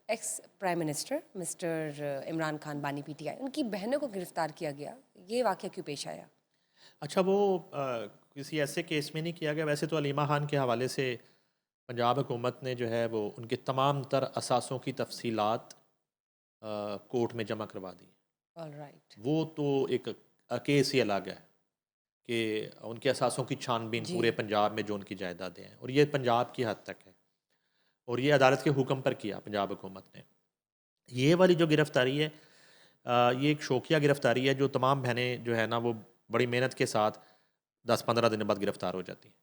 Ex prime minister mister Imran Khan बानी PTI, उनकी बहनों को गिरफ्तार किया गया, ये वाक़या क्यों पेश आया? अच्छा वो किसी ऐसे केस में नहीं किया गया। वैसे तो अलीमा खान के हवाले से पंजाब हुकूमत ने जो है वो उनके तमाम तर असासों की तफसीलात कोर्ट में जमा करवा दी। ऑलराइट। वो तो एक केस ही अलग है कि उनके असासों की छानबीन जी। पूरे पंजाब में जो उनकी जायदादें हैं, और ये पंजाब की हद तक है, और ये अदालत के हुक्म पर किया पंजाब हुकूमत ने। ये वाली जो गिरफ्तारी है ये एक शौकिया गिरफ्तारी है, जो तमाम बहनें जो है ना वो बड़ी मेहनत के साथ 10-15 दिन बाद गिरफ्तार हो जाती हैं।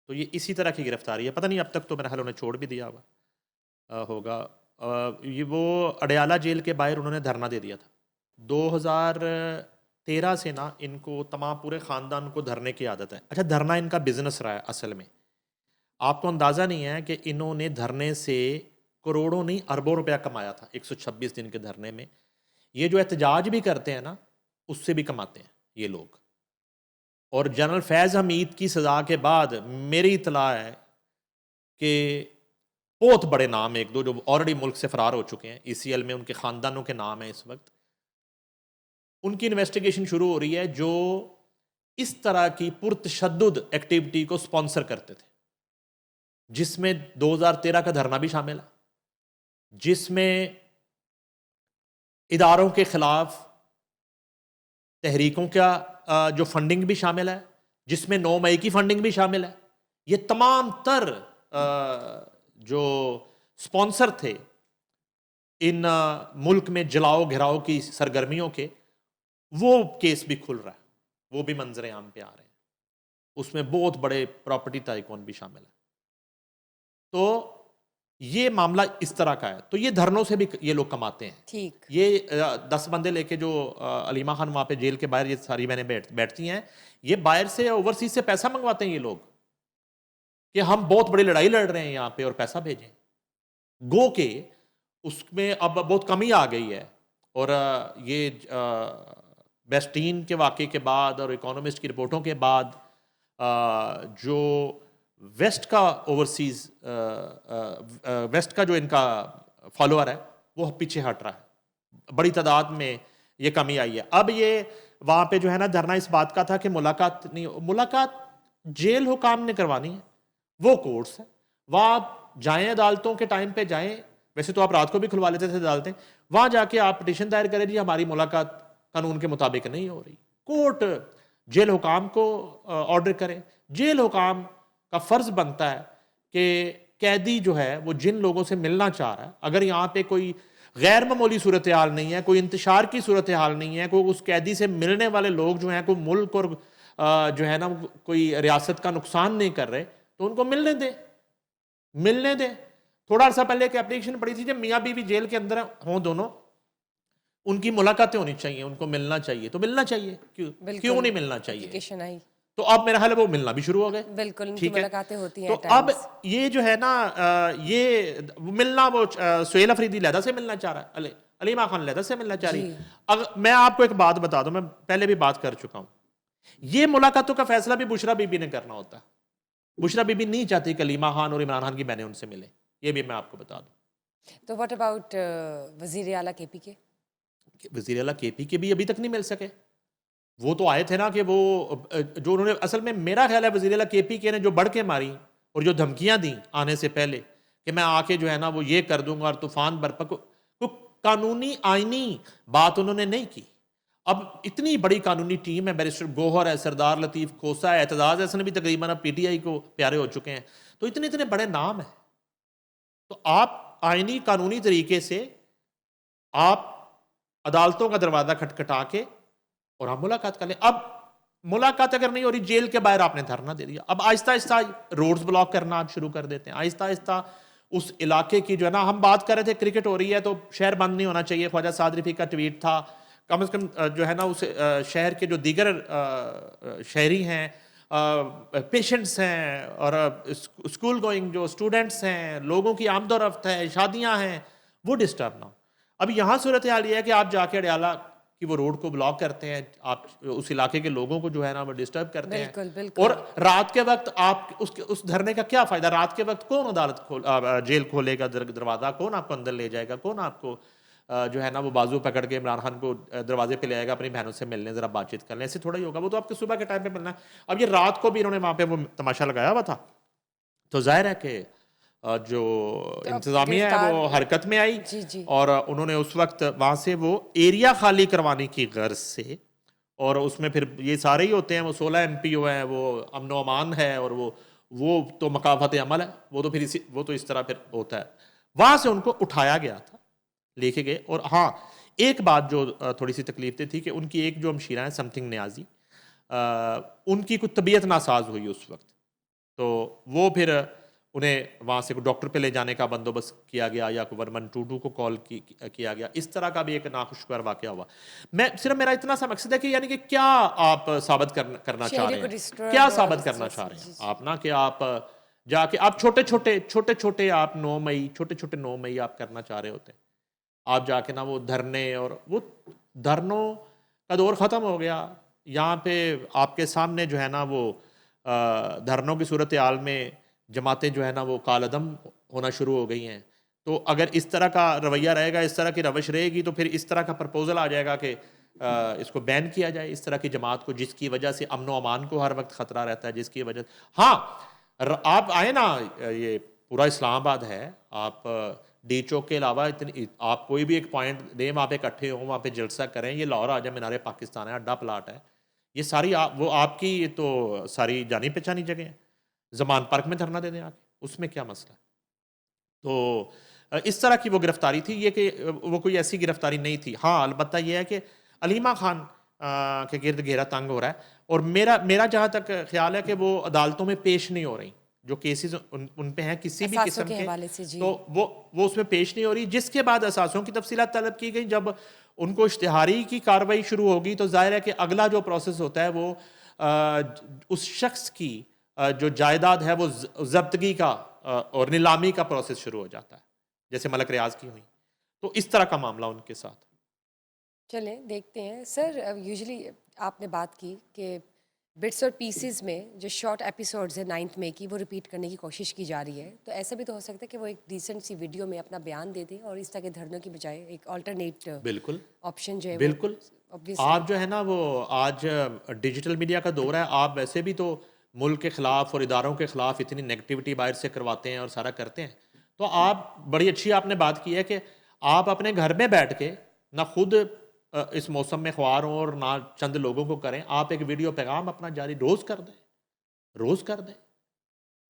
तो ये इसी तरह की गिरफ्तारी है। पता नहीं अब तक तो मेरा ख्याल उन्हें छोड़ भी दिया हुआ होगा। ये वो अडयाला जेल के बाहर उन्होंने धरना दे दिया था 2013 से ना। इनको तमाम पूरे ख़ानदान को धरने की आदत है। अच्छा, धरना इनका बिजनेस रहा है असल में। आपको अंदाज़ा नहीं है कि इन्होंने धरने से करोड़ों नहीं अरबों रुपया कमाया था 126 दिन के धरने में। ये जो एहतजाज भी करते हैं ना, उससे भी कमाते हैं ये लोग। और जनरल फैज़ हमीद की सज़ा के बाद मेरी इतला है कि बहुत बड़े नाम एक दो जो ऑलरेडी मुल्क से फरार हो चुके हैं, ECL में उनके ख़ानदानों के नाम हैं इस वक्त, उनकी इन्वेस्टिगेशन शुरू हो रही है जो इस तरह की पुरतशद्दुद एक्टिविटी को स्पॉन्सर करते थे, जिसमें 2013 का धरना भी शामिल है, जिसमें इदारों के खिलाफ तहरीकों का जो फंडिंग भी शामिल है, जिसमें 9 मई की फंडिंग भी शामिल है। ये तमाम तर जो स्पॉन्सर थे इन मुल्क में जलाओ घिराओ की सरगर्मियों के, वो केस भी खुल रहा है, वो भी मंजर आम पे आ रहे हैं। उसमें बहुत बड़े प्रॉपर्टी टाइकून भी शामिल है। तो ये मामला इस तरह का है। तो ये धरनों से भी ये लोग कमाते हैं। ठीक। ये 10 बंदे लेके जो अलीमा खान वहाँ पे जेल के बाहर ये सारी बहनें बैठती हैं, ये बाहर से ओवरसीज से पैसा मंगवाते हैं ये लोग कि हम बहुत बड़ी लड़ाई लड़ रहे हैं यहाँ पे और पैसा भेजें। गो के उसमें अब बहुत कमी आ गई है। और ये बेस्टीन के वाक़े के बाद और इकोनॉमिस्ट की रिपोर्टों के बाद जो वेस्ट का ओवरसीज वेस्ट का जो इनका फॉलोअर है वो पीछे हट रहा है। बड़ी तादाद में ये कमी आई है। अब ये वहाँ पे जो है ना धरना इस बात का था कि मुलाकात नहीं, मुलाकात जेल हुकाम ने करवानी है, वो कोर्ट्स है, वहाँ आप जाएँ, अदालतों के टाइम पे जाएँ। वैसे तो आप रात को भी खुलवा लेते थे अदालतें, वहाँ जाके आप पिटीशन दायर करें, जी हमारी मुलाकात कानून के मुताबिक नहीं हो रही। कोर्ट जेल हुकाम को ऑर्डर करे। जेल हुकाम का फ़र्ज़ बनता है कि कैदी जो है वो जिन लोगों से मिलना चाह रहा है, अगर यहाँ पे कोई गैर मामूली सूरत हाल नहीं है, कोई इंतशार की सूरत हाल नहीं है, कोई उस कैदी से मिलने वाले लोग जो हैं कोई मुल्क और जो है ना कोई रियासत का नुकसान नहीं कर रहे, तो उनको मिलने दें, मिलने दें। थोड़ा अर्सा पहले एक एप्लीकेशन पड़ी थी, जब मियाँ बीवी जेल के अंदर हों दोनों, उनकी मुलाकातें होनी चाहिए, उनको मिलना चाहिए, तो मिलना चाहिए। क्यों नहीं मिलना चाहिए? एप्लीकेशन आई। तो अब मेरा ख्याल है वो मिलना भी शुरू हो गए। बिल्कुल, उनकी ठीक है। मुलाकातें होती तो हैं अब टाइम्स। ये जो है ना ये मिलना वो सुहेल अफरीदी लहदा से मिलना चाह रहा है, अलीमा खान लहदा से मिलना चाह रही जी। है। अगर मैं आपको एक बात बता दूं, मैं पहले भी बात कर चुका हूं, ये मुलाकातों का फैसला भी बुशरा बीबी ने करना होता है। बुशरा बीबी नहीं चाहती कि अलीमा खान और इमरान खान की बहनें उनसे मिले, ये भी मैं आपको बता दूं। तो व्हाट अबाउट वज़ीर आला केपी के? वज़ीर आला KP के भी अभी तक नहीं मिल सके। वो तो आए थे ना कि वो जो उन्होंने असल में मेरा ख्याल है वज़ीर आला KP के ने जो बढ़ के मारी और जो धमकियां दी आने से पहले कि मैं आके जो है ना वो ये कर दूंगा और तूफान बरपा को कानूनी आईनी बात उन्होंने नहीं की। अब इतनी बड़ी कानूनी टीम है, बैरिस्टर गौहर है, सरदार लतीफ़ खोसा है, एतजाज़ हसन भी तकरीबन अब PTI को प्यारे हो चुके हैं। तो इतने इतने बड़े नाम हैं, तो आप आईनी कानूनी तरीके से आप अदालतों का दरवाज़ा खटखटा के और आप मुलाकात कर लें। अब मुलाकात अगर नहीं हो रही, जेल के बाहर आपने धरना दे दिया, अब आहिस्ता आहिस्ता रोड्स ब्लॉक करना आप शुरू कर देते हैं। आहिस्ता आहिस्ता उस इलाके की जो है ना, हम बात कर रहे थे क्रिकेट हो रही है तो शहर बंद नहीं होना चाहिए, ख्वाजा साद रफ़ी का ट्वीट था। कम से कम जो है ना उस शहर के जो दीगर शहरी हैं, पेशेंट्स हैं और स्कूल गोइंग जो स्टूडेंट्स हैं, लोगों की आमदोरफ्त है, शादियाँ हैं, वो डिस्टर्ब ना हो। अब यहाँ सूरत हाल ये है कि आप जाके अडयाला कि वो रोड को ब्लॉक करते हैं, आप उस इलाके के लोगों को जो है ना वो डिस्टर्ब करते बिल्कुल, हैं। बिल्कुल। और रात के वक्त आप उस धरने का क्या फ़ायदा? रात के वक्त कौन जेल खोलेगा दरवाज़ा? कौन आपको अंदर ले जाएगा? कौन आपको जो है ना वो बाजू पकड़ के इमरान खान को दरवाजे पे ले आएगा, अपनी बहनों से मिलने, ज़रा बातचीत कर लें? ऐसे थोड़ा ही होगा, वो तो आपके सुबह के टाइम पे मिलना है। अब ये रात को भी इन्होंने वहाँ पे वो तमाशा लगाया हुआ था, तो ज़ाहिर है कि जो तो अब इंतज़ामिया है वो हरकत में आई जी, जी। और उन्होंने उस वक्त वहाँ से वो एरिया खाली करवाने की गर्ज से, और उसमें फिर ये सारे ही होते हैं, वो 16 एमपीओ हैं, वो अमन अमान है, और वो तो मकाफत अमल है, वो तो फिर वो तो इस तरह फिर होता है। वहाँ से उनको उठाया गया था, लेके गए। और हाँ, एक बात जो थोड़ी सी तकलीफ थी कि उनकी एक जो हमशीरा है समथिंग न्याजी, उनकी कुछ तबीयत नासाज हुई उस वक्त, तो वो फिर उन्हें वहाँ से डॉक्टर पे ले जाने का बंदोबस्त किया गया या 1122 को कॉल किया गया। इस तरह का भी एक नाखुशगवार वाक़या हुआ। मैं सिर्फ, मेरा इतना सा मकसद है कि यानी कि क्या आप साबित करना चाह शहरी रहे को हैं? डिस्टर्ब क्या और साबित इस करना तरह चाह से, रहे हैं जी, जी। आप ना, कि आप जाके आप छोटे-छोटे आप 9 मई, छोटे-छोटे 9 मई आप करना चाह रहे होते हैं। आप जाके ना वो धरने, और वो धरनों का दौर ख़त्म हो गया। यहाँ पे आपके सामने जो है ना वो धरनों की सूरत हाल में जमातें जो है ना वो कालअदम होना शुरू हो गई हैं। तो अगर इस तरह का रवैया रहेगा, इस तरह की रवश रहेगी, तो फिर इस तरह का प्रपोजल आ जाएगा कि इसको बैन किया जाए, इस तरह की जमात को, जिसकी वजह से अमन व अमान को हर वक्त ख़तरा रहता है, जिसकी वजह। हाँ, आप आए ना, ये पूरा इस्लामाबाद है, आप डी चौक के अलावा इतनी, आप कोई भी एक पॉइंट दें, वहाँ पे इकट्ठे हों, वहाँ पे जलसा करें, ये लाहौर आजा मीनार पाकिस्तान है, अड्डा प्लाट है, ये सारी वो आपकी, ये तो सारी जानी पहचानी जगह है। ज़मान पार्क में धरना दे दें आके, उसमें क्या मसला है? तो इस तरह की वो गिरफ्तारी थी, ये कि वो कोई ऐसी गिरफ्तारी नहीं थी। हाँ, अलबत्ता ये है कि अलीमा खान के गिर्द घेरा तंग हो रहा है, और मेरा जहाँ तक ख्याल है कि वो अदालतों में पेश नहीं हो रही, जो केसेस उन पे हैं किसी भी असासों किस्म के के, हवाले से, जी। तो वो उसमें पेश नहीं हो रही, जिसके बाद असासों की तफसीलात तलब की गई। जब उनको इश्तिहारी की कार्रवाई शुरू होगी, तो जाहिर है कि अगला जो प्रोसेस होता है वो उस शख्स की जो जायदाद है वो जब्तगी का और नीलामी का प्रोसेस शुरू हो जाता है, जैसे मलक रियाज की हुई। तो इस तरह का मामला उनके साथ। चलें देखते हैं सर। यूजुअली आपने बात की कि बिट्स और पीसेस में जो शॉर्ट एपिसोड्स है 9 मई की, वो रिपीट करने की कोशिश की जा रही है, तो ऐसा भी तो हो सकता है कि वो एक डिसेंट सी वीडियो में अपना बयान दे दें और इस तरह के धरनों की बजाय एक अल्टरनेट बिल्कुल, ऑप्शन जो है बिल्कुल। ऑब्वियसली। आप जो है ना वो, आज डिजिटल मीडिया का दौर है, आप वैसे भी तो मुल्क के खिलाफ और इदारों के खिलाफ इतनी नेगेटिविटी बाहर से करवाते हैं और सारा करते हैं, तो आप, बड़ी अच्छी आपने बात की है कि आप अपने घर में बैठ के ना खुद इस मौसम में ख्वार हों और ना चंद लोगों को करें, आप एक वीडियो पैगाम अपना जारी रोज़ कर दें, रोज़ कर दें,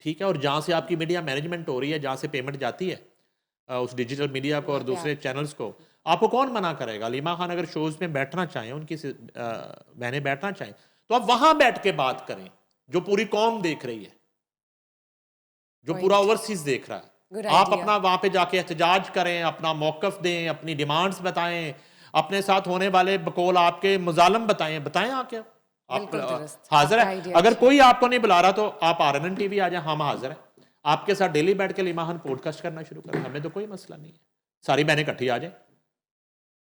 ठीक है। और जहाँ से आपकी मीडिया मैनेजमेंट हो रही है, जहाँ से पेमेंट जाती है उस डिजिटल मीडिया को और वहाँ पे दूसरे आप चैनल्स को, आपको कौन मना करेगा? अलीमा खान अगर शोज़ में बैठना चाहें, उनकी बहनें बैठना चाहें, तो आप वहाँ बैठ के बात करें, जो पूरी कौम देख रही है, जो पूरा पॉइंट, ओवरसीज़ देख रहा है। गुड आप आइडिया। अपना वहाँ पे जाके एहतजाज करें, अपना मौक़िफ़ दें, अपनी डिमांड्स बताएं, अपने साथ होने वाले बकौल आपके मुज़ालिम बताएं आके। आप बिल्कुल दुरुस्त, हाज़िर आपका है। आइडिया अगर अच्छा है। कोई आपको नहीं बुला रहा, तो आप RNN TV आ जाएं, हम हाज़िर हैं। आपके साथ डेली बैठ के अलीमा खान पॉडकास्ट करना शुरू करें, हमें तो कोई मसला नहीं है। सारी बहनें इकट्ठी आ जाएं,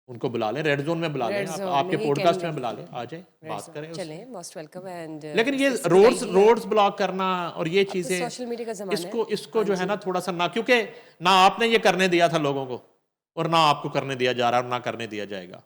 उनको बुला लें, रेड जोन में बुला लें, रेड जोन में आपके ही पॉडकास्ट में कहने बुला लें, आ जाएं, रेड बात जोन, करें उससे। चलें, मोस्ट वेलकम। एंड लेकिन ये गुड आइडिया। रोड्स ब्लॉक करना और ये अब तो चीज़ें, सोशल मीडिया का ज़माना है। इसको हाँ जो है जी। ना थोड़ा सा ना, क्योंकि ना आपने ये करने दिया था लोगों को, और ना आपको करने दिया जा रहा है, और ना करने दिया जाएगा।